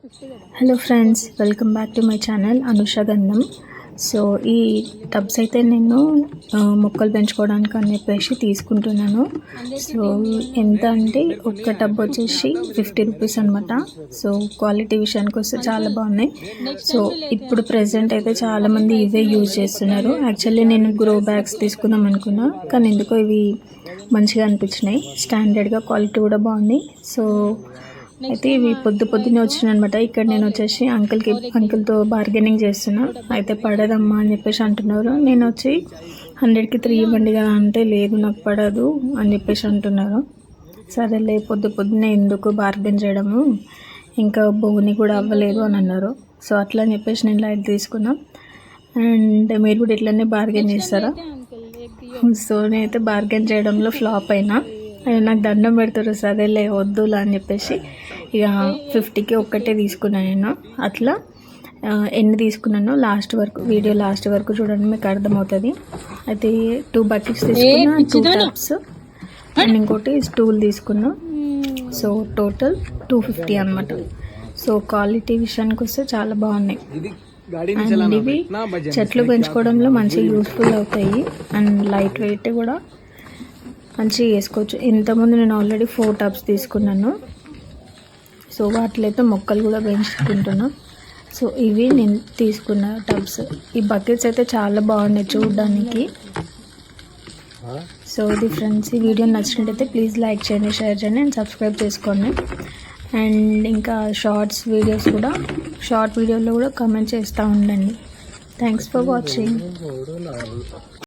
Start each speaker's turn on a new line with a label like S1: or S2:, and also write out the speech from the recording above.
S1: Hello friends, welcome back to my channel Anusha గంధం. So ఈ tubs అయితే నేను మొక్కలు పెంచుకోవడానికి అని చెప్పేసి తీసుకుంటున్నాను. సో ఎంత అంటే ఒక్క టబ్ వచ్చేసి 50 రూపీస్ అనమాట. సో క్వాలిటీ విషయానికి వస్తే చాలా బాగున్నాయి. సో ఇప్పుడు ప్రెజెంట్ అయితే చాలామంది ఇవే యూజ్ చేస్తున్నారు. యాక్చువల్లీ నేను గ్రో బ్యాగ్స్ తీసుకుందాం అనుకున్నా, కానీ ఎందుకో ఇవి మంచిగా అనిపించినాయి. స్టాండర్డ్గా క్వాలిటీ కూడా బాగుంది. సో అయితే ఇవి పొద్దున్నే వచ్చినాయి అనమాట. ఇక్కడ నేను వచ్చేసి అంకుల్తో బార్గెనింగ్ చేస్తున్నా. అయితే పడదమ్మా అని చెప్పేసి అంటున్నారు. నేను వచ్చి 100కి 3 ఇవ్వండి కదా అంటే, లేదు నాకు పడదు అని చెప్పేసి అంటున్నారు. సరేలే పొద్దున్నే ఎందుకు బార్గెన్ చేయడము, ఇంకా బోని కూడా అవ్వలేదు అని అన్నారు. సో అట్లా అని చెప్పేసి నేను లైట్ తీసుకున్నాం. అండ్ మీరు కూడా ఇట్లనే బార్గెన్ చేస్తారా? సో నేనైతే బార్గెన్ చేయడంలో ఫ్లాప్ అయినా. నాకు దండం పెడతారు, సరేలే వద్దులా అని చెప్పేసి ఇక 50కి ఒక్కటే తీసుకున్నాను నేను. అట్లా ఎన్ని తీసుకున్నానో వీడియో లాస్ట్ వరకు చూడండి, మీకు అర్థమవుతుంది. అయితే 2 బకెట్స్ తీసుకున్నా, 2 టబ్స్ అండ్ ఇంకోటి స్టూల్ తీసుకున్నా. సో టోటల్ 250 అనమాట. సో క్వాలిటీ విషయానికి వస్తే చాలా బాగున్నాయి. అండ్ ఇవి చెట్లు పెంచుకోవడంలో మంచిగా యూస్ఫుల్ అవుతాయి. అండ్ లైట్ వెయిట్ కూడా మంచిగా వేసుకోవచ్చు. ఇంతకుముందు నేను ఆల్రెడీ 4 టబ్స్ తీసుకున్నాను. సో వాటిలో అయితే మొక్కలు కూడా పెంచుకుంటున్నా. సో ఇవి నేను తీసుకున్న టబ్స్. ఈ బకెట్స్ అయితే చాలా బాగున్నాయి చూడడానికి. సో ఇది ఫ్రెండ్స్, ఈ వీడియో నచ్చినట్టయితే ప్లీజ్ లైక్ చేయండి, షేర్ చేయండి అండ్ సబ్స్క్రైబ్ చేసుకోండి. అండ్ ఇంకా షార్ట్ వీడియోలో కూడా కామెంట్ చేస్తూ ఉండండి. Thanks for watching.